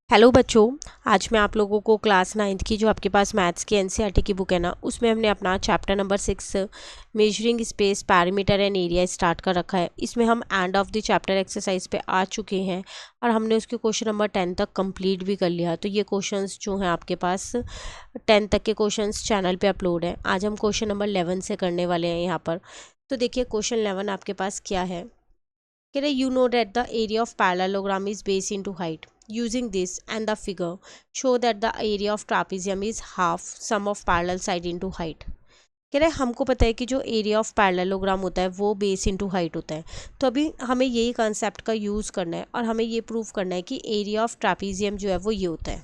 Hello बच्चों। आज मैं आप लोगों को क्लास 9th की जो आपके पास मैथ्स की एनसीईआरटी की बुक है ना, उसमें हमने अपना chapter number 6 measuring space parameter and area start कर रखा है। इसमें हम end of the chapter exercise पे आ चुके हैं और हमने उसके क्वेश्चन नंबर 10 तक कंप्लीट भी कर लिया। तो ये क्वेश्चंस जो हैं आपके पास 10 तक के क्वेश्चंस चैनल पे अपलोड हैं। आज हम क्वेश्चन नंबर 11 से करने वाले हैं यहाँ पर। तो देखिए क्वेश्चन 11 आपके पास क्या है। कह रहे you know that the area of parallelogram is base into height. Using this and the figure, show that the area of trapezium is half sum of parallel side into height. कह रहे हमको पता है कि जो एरिया ऑफ पैरेललोग्राम होता है वो बेस इनटू हाइट होता है। तो अभी हमें यही कंसेप्ट का यूज़ करना है और हमें ये प्रूव करना है कि एरिया ऑफ ट्रापीजियम जो है वो ये होता है।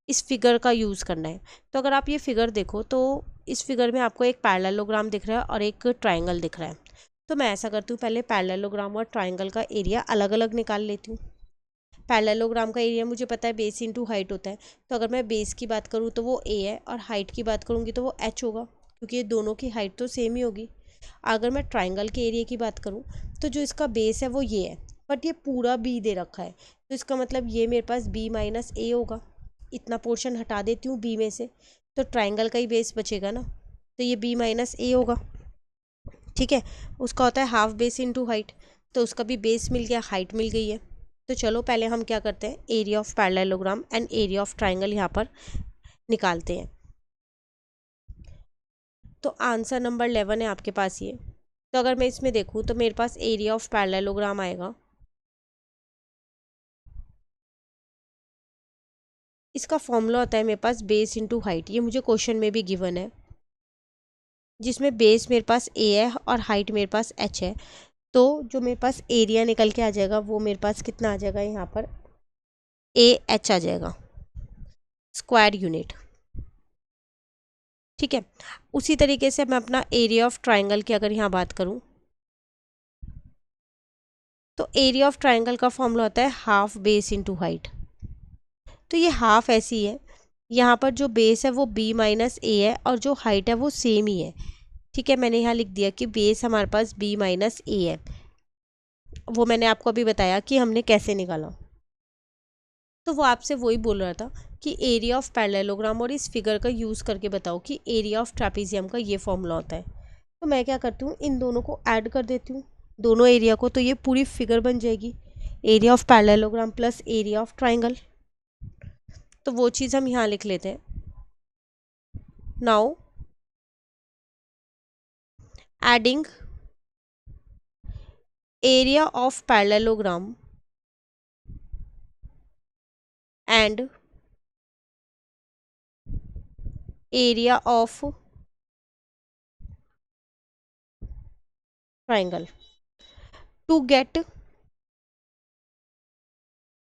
इस फिगर का यूज़ करना है। तो अगर आप ये फिगर देखो तो इस फिगर में आपको एक पैरेललोग्राम दिख रहा है और एक ट्राइंगल दिख रहा है। तो मैं ऐसा करती हूँ, पहले पैरेललोग्राम और ट्राइंगल का एरिया अलग अलग निकाल लेती हूँ। पैरेललोग्राम का एरिया मुझे पता है बेस इनटू हाइट होता है। तो अगर मैं बेस की बात करूँ तो वो ए है और हाइट की बात करूँगी तो वो एच होगा, क्योंकि ये दोनों की हाइट तो सेम ही होगी। अगर मैं ट्राइंगल के एरिया की बात करूँ तो जो इसका बेस है वो ये है, बट ये पूरा बी दे रखा है। तो इसका मतलब ये मेरे पास बी माइनस ए होगा। इतना पोर्शन हटा देती हूँ बी में से, तो ट्राइंगल का ही बेस बचेगा ना। तो ये बी माइनस ए होगा। ठीक है, उसका होता है हाफ बेस इनटू हाइट। तो उसका भी बेस मिल गया, हाइट मिल गई है। तो चलो पहले हम क्या करते हैं, area of parallelogram and area of triangle यहाँ पर निकालते हैं। तो आंसर नंबर 11 है आपके पास ये। तो अगर मैं इसमें देखूँ तो मेरे पास एरिया ऑफ पैरेललोग्राम आएगा। इसका फॉर्मूला होता है मेरे पास बेस इनटू हाइट। ये मुझे क्वेश्चन में भी गिवन है, जिसमें बेस मेरे पास ए है और हाइट मेरे पास एच है। तो जो मेरे पास एरिया निकल के आ जाएगा वो मेरे पास कितना आ जाएगा, यहाँ पर ए एच आ जाएगा, स्क्वायर यूनिट। ठीक है, उसी तरीके से मैं अपना एरिया ऑफ ट्राइंगल की अगर यहाँ बात करूँ तो एरिया ऑफ ट्राइंगल का फॉर्मूला होता है हाफ बेस इनटू हाइट। तो ये हाफ ऐसी है, यहाँ पर जो बेस है वो बी माइनस ए है और जो हाइट है वो सेम ही है। ठीक है, मैंने यहाँ लिख दिया कि बेस हमारे पास बी माइनस ए है। वो मैंने आपको अभी बताया कि हमने कैसे निकाला। तो वो आपसे वही बोल रहा था कि एरिया ऑफ पैरेललोग्राम और इस फिगर का यूज़ करके बताओ कि एरिया ऑफ ट्रापीजियम का ये फॉर्मूला होता है। तो मैं क्या करती हूँ, इन दोनों को ऐड कर देती हूँ, दोनों एरिया को। तो ये पूरी फिगर बन जाएगी, area of parallelogram plus area of triangle. तो वो चीज़ हम यहाँ लिख लेते हैं। Now adding area of parallelogram and area of triangle to get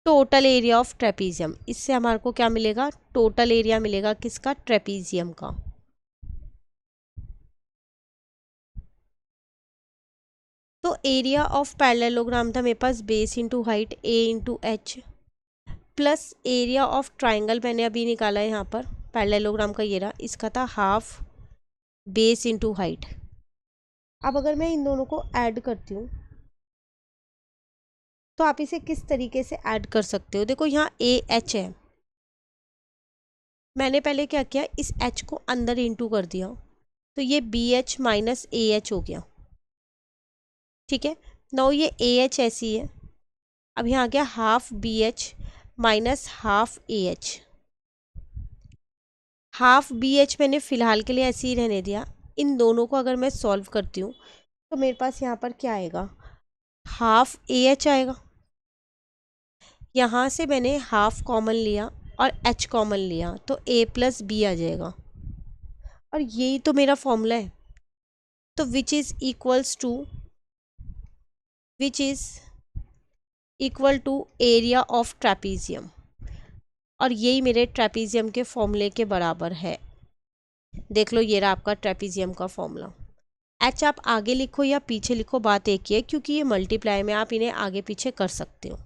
total area of trapezium. इससे हमारे को क्या मिलेगा, टोटल एरिया मिलेगा किसका, ट्रेपीजियम का। तो एरिया ऑफ पैरेललोग्राम था मेरे पास base into height A into H, plus area of triangle मैंने अभी निकाला है यहाँ पर, पैरेललोग्राम का ये रहा, इसका था हाफ बेस इंटू हाइट। अब अगर मैं इन दोनों को ऐड करती हूँ तो आप इसे किस तरीके से ऐड कर सकते हो। देखो यहाँ ए एच है, मैंने पहले क्या किया, इस एच को अंदर इंटू कर दिया, तो ये b h minus a h हो गया। ठीक है, नाउ ये ए एच ऐसी है, अब यहाँ आ गया half b h minus half a h. Half b h मैंने फ़िलहाल के लिए ऐसे ही रहने दिया। इन दोनों को अगर मैं सॉल्व करती हूँ तो मेरे पास यहाँ पर क्या आएगा, हाफ ए एच आएगा। यहाँ से मैंने हाफ कॉमन लिया और एच कॉमन लिया, तो ए प्लस बी आ जाएगा। और यही तो मेरा फॉर्मूला है। तो which is equal to area of trapezium, और यही मेरे ट्रेपीजियम के फॉर्मूले के बराबर है। देख लो ये रहा आपका ट्रेपीजियम का फॉर्मूला। एच आप आगे लिखो या पीछे लिखो, बात एक ही है, क्योंकि ये मल्टीप्लाई में आप इन्हें आगे पीछे कर सकते हो।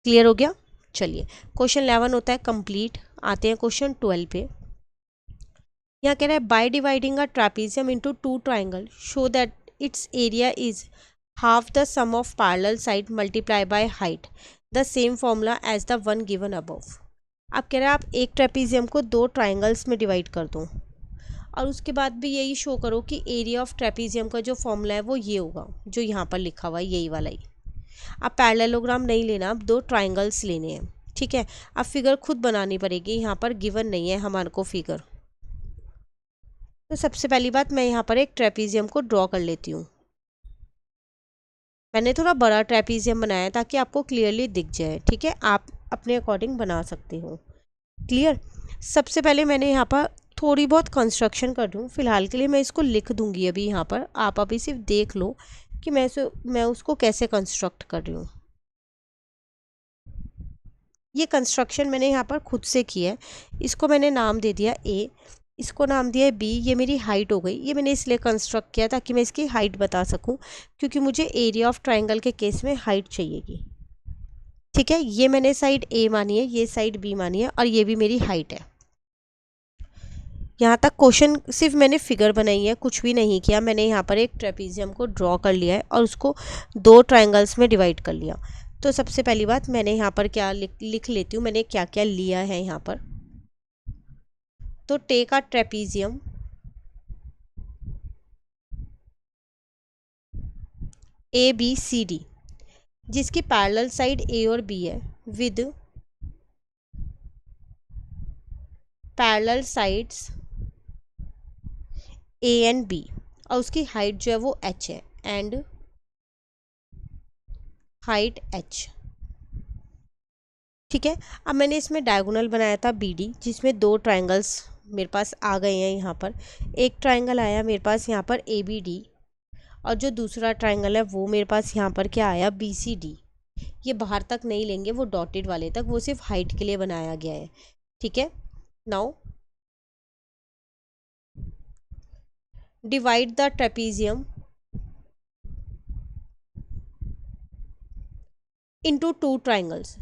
क्लियर हो गया। चलिए क्वेश्चन 11 होता है कंप्लीट। आते हैं क्वेश्चन 12 पे। यहाँ कह रहा है by dividing a trapezium into two triangle show that its area is half the sum of parallel side multiply by height. The same formula as the one given above. आप कह रहे हैं आप एक ट्रेपीजियम को दो ट्राइंगल्स में divide कर दो और उसके बाद भी यही शो करो कि एरिया ऑफ ट्रेपीजियम का जो फॉर्मूला है वो ये होगा जो यहाँ पर लिखा हुआ है, यही वाला ही। आप पैरेललोग्राम नहीं लेना, आप दो ट्राइंगल्स लेने हैं, ठीक है। अब फिगर खुद बनानी पड़ेगी, यहाँ पर गिवन नहीं है हमारे को फिगर। तो सबसे पहली बात मैं यहाँ पर एक ट्रेपीजियम को ड्रॉ कर लेती हूँ। मैंने थोड़ा बड़ा ट्रेपीजियम बनाया है ताकि आपको क्लियरली दिख जाए, ठीक है। आप अपने अकॉर्डिंग बना सकते हो। क्लियर। सबसे पहले मैंने यहाँ पर थोड़ी बहुत कंस्ट्रक्शन कर दूँ, फिलहाल के लिए मैं इसको लिख दूँगी अभी यहाँ पर। आप अभी सिर्फ देख लो कि मैं उसको कैसे कंस्ट्रक्ट कर रही हूँ। ये कंस्ट्रक्शन मैंने यहाँ पर खुद से किया है। इसको मैंने नाम दे दिया ए, इसको नाम दिया है बी। ये मेरी हाइट हो गई। ये मैंने इसलिए कंस्ट्रक्ट किया ताकि मैं इसकी हाइट बता सकूं, क्योंकि मुझे एरिया ऑफ ट्राइंगल के केस में हाइट चाहिएगी, ठीक है। ये मैंने साइड ए मानी है, ये साइड बी मानी है और ये भी मेरी हाइट है। यहाँ तक क्वेश्चन सिर्फ मैंने फिगर बनाई है, कुछ भी नहीं किया। मैंने यहाँ पर एक ट्रेपीजियम को ड्रॉ कर लिया है और उसको दो ट्राइंगल्स में डिवाइड कर लिया। तो सबसे पहली बात मैंने यहाँ पर क्या लिख लेती हूँ, मैंने क्या क्या लिया है यहाँ पर। तो take a trapezium A B C D, जिसकी पैरेलल साइड ए और बी है, with parallel sides a and b, और उसकी हाइट जो है वो h है, एंड हाइट h, ठीक है। अब मैंने इसमें डायगोनल बनाया था बी डी, जिसमें दो ट्राइंगल्स मेरे पास आ गए हैं यहाँ पर। एक ट्राइंगल आया मेरे पास यहाँ पर ए बी डी, और जो दूसरा ट्राइंगल है वो मेरे पास यहाँ पर क्या आया, बी सी डी। ये बाहर तक नहीं लेंगे, वो डॉटेड वाले तक, वो सिर्फ हाइट के लिए बनाया गया है, ठीक है। Now divide the trapezium into two triangles.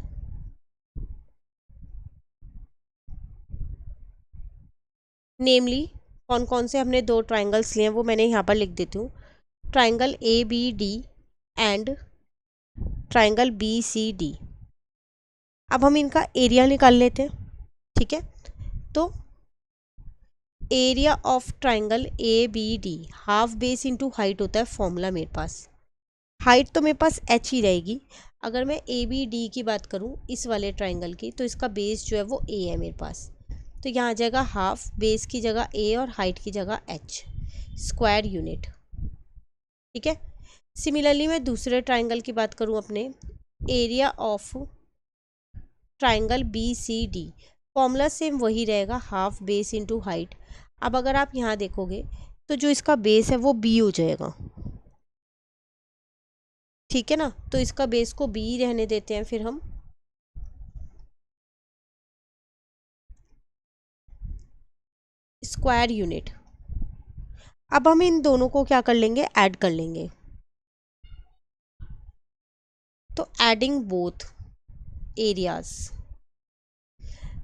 Namely कौन कौन से हमने दो ट्राइंगल्स लिए हैं वो मैंने यहाँ पर लिख देती हूँ। Triangle A B D and triangle B C D. अब हम इनका एरिया निकाल लेते हैं, ठीक है। तो area of triangle A B D half base into height होता है फॉर्मूला मेरे पास। हाइट तो मेरे पास h ही रहेगी। अगर मैं ए बी डी की बात करूँ इस वाले ट्राइंगल की, तो इसका बेस जो है वो a है मेरे पास। तो यहाँ आ जाएगा हाफ, बेस की जगह a और हाइट की जगह h, स्क्वायर यूनिट, ठीक है। सिमिलरली मैं दूसरे ट्राइंगल की बात करूँ अपने, area of triangle B C D, formula same वही रहेगा, हाफ बेस इंटू हाइट। अब अगर आप यहाँ देखोगे तो जो इसका बेस है वो b हो जाएगा, ठीक है ना। तो इसका बेस को b रहने देते हैं फिर हम। Square unit. अब हम इन दोनों को क्या कर लेंगे, ऐड कर लेंगे। तो एडिंग बोथ एरियाज,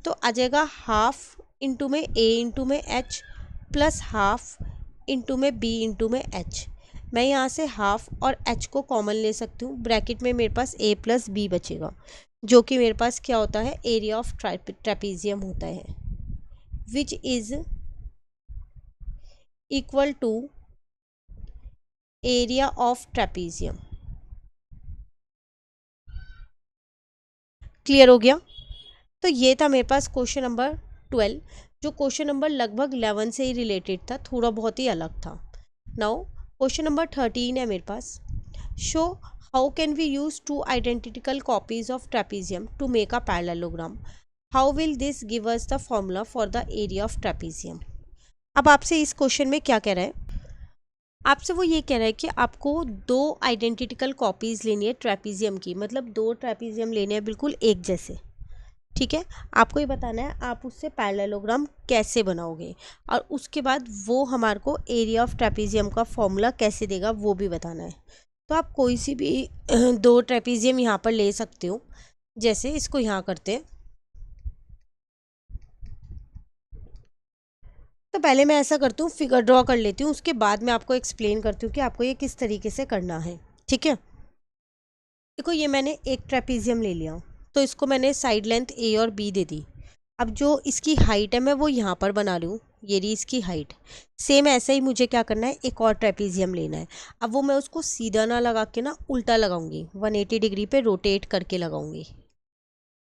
तो आ जाएगा हाफ इंटू में a इंटू में h प्लस हाफ इंटू में b इंटू में h। मैं यहाँ से हाफ और h को कॉमन ले सकती हूँ। ब्रैकेट में मेरे पास a प्लस b बचेगा, जो कि मेरे पास क्या होता है, एरिया ऑफ ट्रेपीजियम होता है, which is equal to area of trapezium. Clear हो गया। तो ये था मेरे पास क्वेश्चन नंबर 12, जो क्वेश्चन नंबर लगभग 11 से ही रिलेटेड था, थोड़ा बहुत ही अलग था। नाउ क्वेश्चन नंबर 13 है मेरे पास। Show how can we use two identical copies of trapezium to make a parallelogram. How will this give us the formula for the area of trapezium. अब आपसे इस क्वेश्चन में क्या कह रहा है, आपसे वो ये कह रहा है कि आपको दो आइडेंटिकल कॉपीज़ लेनी है ट्रेपीजियम की, मतलब दो ट्रेपीजियम लेने हैं बिल्कुल एक जैसे, ठीक है। आपको ये बताना है आप उससे पैरेललोग्राम कैसे बनाओगे, और उसके बाद वो हमारे को एरिया ऑफ ट्रेपीजियम का फॉर्मूला कैसे देगा वो भी बताना है। तो आप कोई सी भी दो ट्रेपीजियम यहाँ पर ले सकते हो। जैसे इसको यहाँ करते हैं, तो पहले मैं ऐसा करती हूँ, फिगर ड्रॉ कर लेती हूँ, उसके बाद मैं आपको एक्सप्लेन करती हूँ कि आपको ये किस तरीके से करना है, ठीक है। देखो ये मैंने एक ट्रेपीजियम ले लिया, तो इसको मैंने साइड लेंथ ए और बी दे दी। अब जो इसकी हाइट है मैं वो यहाँ पर बना रही हूँ, ये रही इसकी हाइट। सेम ऐसा ही मुझे क्या करना है, एक और ट्रेपीजियम लेना है। अब वो मैं उसको सीधा ना लगा के ना उल्टा लगाऊंगी, 180 डिग्री पे रोटेट करके लगाऊंगी,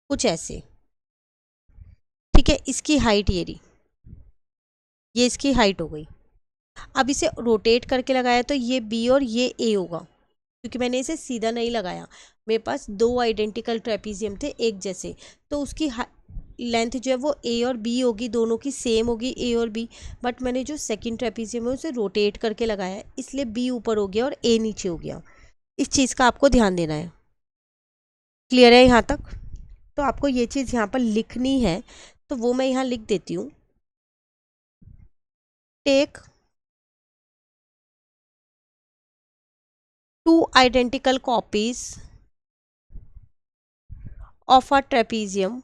कुछ ऐसे। ठीक है, इसकी हाइट ये रही, ये इसकी हाइट हो गई। अब इसे रोटेट करके लगाया तो ये बी और ये ए होगा, क्योंकि मैंने इसे सीधा नहीं लगाया। मेरे पास दो आइडेंटिकल ट्रेपीजियम थे एक जैसे, तो उसकी लेंथ जो है वो ए और बी होगी, दोनों की सेम होगी ए और बी। बट मैंने जो सेकंड ट्रेपीजियम है उसे रोटेट करके लगाया है, इसलिए बी ऊपर हो गया और ए नीचे हो गया। इस चीज़ का आपको ध्यान देना है। क्लियर है यहाँ तक? तो आपको ये चीज़ यहाँ पर लिखनी है, तो वो मैं यहाँ लिख देती हूँ। Take two identical copies of a trapezium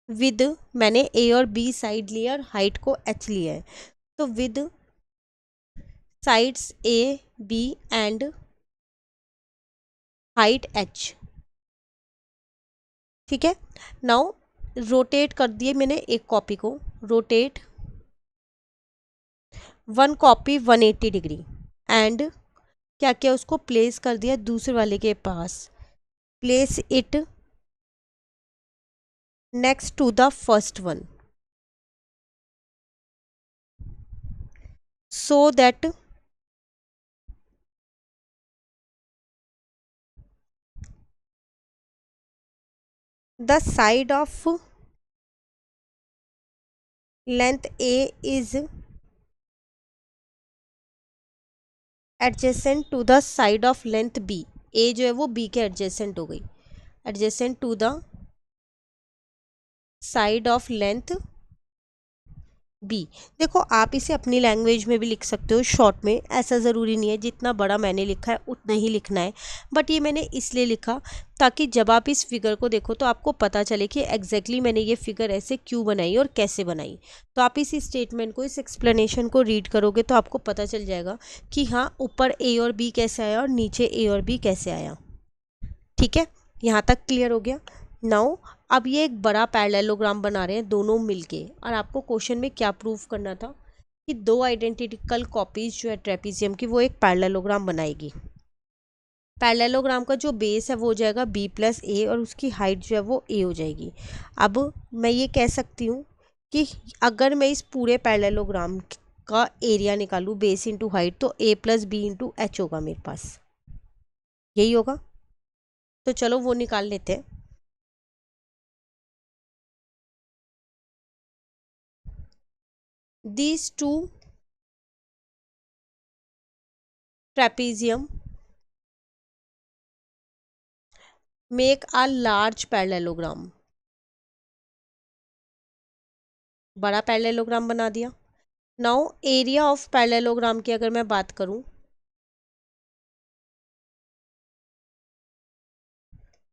with, मैंने ए और बी साइड लिया और हाइट को एच लिया है, तो with sides a b and height h. ठीक है, नाउ रोटेट कर दिए मैंने एक कॉपी को, rotate one copy 180 degree and क्या किया, उसको प्लेस कर दिया दूसरे वाले के पास। Place it next to the first one so that the side of length A is adjacent to the side of length B। A जो है वो B के adjacent हो गई, adjacent to the side of length b. देखो आप इसे अपनी लैंग्वेज में भी लिख सकते हो शॉर्ट में, ऐसा ज़रूरी नहीं है जितना बड़ा मैंने लिखा है उतना ही लिखना है। बट ये मैंने इसलिए लिखा ताकि जब आप इस फिगर को देखो तो आपको पता चले कि एग्जैक्टली मैंने ये फिगर ऐसे क्यों बनाई और कैसे बनाई। तो आप इस स्टेटमेंट को, इस एक्सप्लेनेशन को रीड करोगे तो आपको पता चल जाएगा कि हाँ ऊपर ए और बी कैसे आया और नीचे ए और बी कैसे आया। ठीक है, यहाँ तक क्लियर हो गया। नाउ अब ये एक बड़ा पैरेललोग्राम बना रहे हैं दोनों मिलके, और आपको क्वेश्चन में क्या प्रूफ करना था कि दो आइडेंटिकल कॉपीज जो है ट्रेपीजियम की वो एक पैरेललोग्राम बनाएगी। पैरेललोग्राम का जो बेस है वो हो जाएगा बी प्लस ए और उसकी हाइट जो है वो ए हो जाएगी। अब मैं ये कह सकती हूँ कि अगर मैं इस पूरे पैरेललोग्राम का एरिया निकालूँ बेस इंटू हाइट, तो ए प्लस बी इंटू एच होगा मेरे पास, यही होगा। तो चलो वो निकाल लेते हैं। These two trapezium make a large parallelogram। बड़ा पैरेललोग्राम बना दिया। नाउ एरिया ऑफ पैरेललोग्राम की अगर मैं बात करूं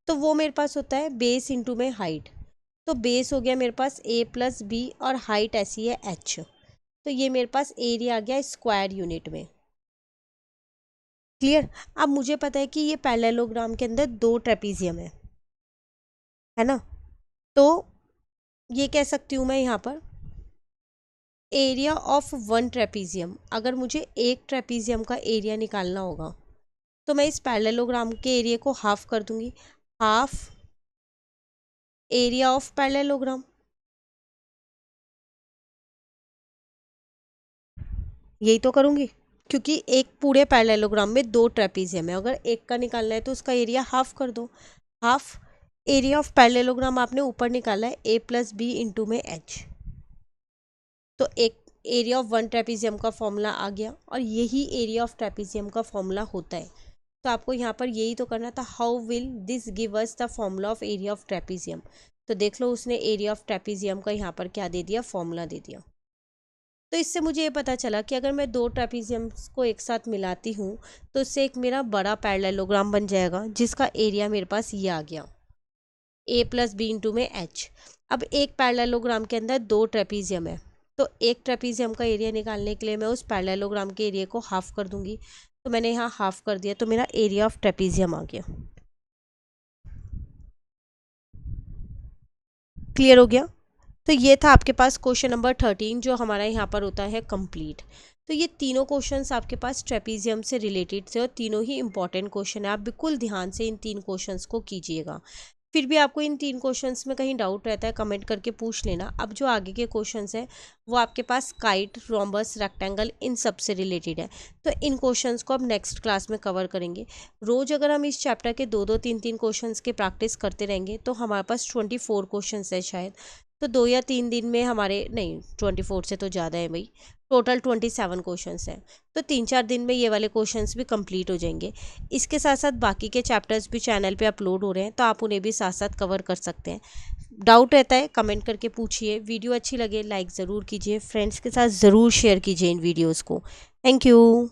तो वो मेरे पास होता है बेस इंटू में हाइट। तो बेस हो गया मेरे पास ए प्लस बी और हाइट ऐसी है एच, तो ये मेरे पास एरिया आ गया स्क्वायर यूनिट में। क्लियर? अब मुझे पता है कि ये पैरेललोग्राम के अंदर दो ट्रेपीजियम है ना, तो ये कह सकती हूँ मैं यहाँ पर एरिया ऑफ वन ट्रेपीजियम। अगर मुझे एक ट्रेपीजियम का एरिया निकालना होगा तो मैं इस पैरेललोग्राम के एरिया को हाफ कर दूंगी, हाफ एरिया ऑफ पैरेललोग्राम। यही तो करूंगी, क्योंकि एक पूरे पैरेललोग्राम में दो ट्रेपीजियम है, अगर एक का निकालना है तो उसका एरिया हाफ कर दो। हाफ एरिया ऑफ पैरेललोग्राम आपने ऊपर निकाला है ए प्लस बी इंटू में एच, तो एक एरिया ऑफ वन ट्रेपीजियम का फॉर्मूला आ गया, और यही एरिया ऑफ ट्रेपीजियम का फॉर्मूला होता है। तो आपको यहाँ पर यही तो करना था, how will this give us the formula of area of trapezium. तो देख लो उसने एरिया ऑफ ट्रेपीजियम का यहाँ पर क्या दे दिया, फॉर्मूला दे दिया। तो इससे मुझे ये पता चला कि अगर मैं दो ट्रेपीजियम्स को एक साथ मिलाती हूँ तो इससे एक मेरा बड़ा पैरेललोग्राम बन जाएगा जिसका एरिया मेरे पास ये आ गया, ए प्लस बी इंटू में एच। अब एक पैरेललोग्राम के अंदर दो ट्रेपीजियम है, तो एक ट्रेपीजियम का एरिया निकालने के लिए मैं उस पैरेललोग्राम के एरिया को हाफ कर दूंगी, तो मैंने यहाँ हाफ कर दिया, तो मेरा एरिया ऑफ ट्रेपीजियम आ गया। क्लियर हो गया। तो ये था आपके पास क्वेश्चन नंबर 13 जो हमारा यहाँ पर होता है कंप्लीट। तो ये तीनों क्वेश्चंस आपके पास ट्रेपीजियम से रिलेटेड थे और तीनों ही इंपॉर्टेंट क्वेश्चन है। आप बिल्कुल ध्यान से इन 3 क्वेश्चंस को कीजिएगा। फिर भी आपको इन 3 क्वेश्चंस में कहीं डाउट रहता है कमेंट करके पूछ लेना। अब जो आगे के क्वेश्चंस हैं वो आपके पास काइट, रोम्बस, रेक्टेंगल इन सब से रिलेटेड है। तो इन क्वेश्चंस को अब नेक्स्ट क्लास में कवर करेंगे। रोज़ अगर हम इस चैप्टर के 2-2, 3-3 क्वेश्चंस के प्रैक्टिस करते रहेंगे तो हमारे पास 24 क्वेश्चंस है शायद। तो 2 या 3 दिन में हमारे, नहीं 24 से तो ज़्यादा है भाई, टोटल 27 क्वेश्चंस हैं। तो 3-4 दिन में ये वाले क्वेश्चंस भी कंप्लीट हो जाएंगे। इसके साथ साथ बाकी के चैप्टर्स भी चैनल पे अपलोड हो रहे हैं, तो आप उन्हें भी साथ साथ कवर कर सकते हैं। डाउट रहता है कमेंट करके पूछिए। वीडियो अच्छी लगे लाइक ज़रूर कीजिए, फ्रेंड्स के साथ ज़रूर शेयर कीजिए इन वीडियोज़ को। Thank you.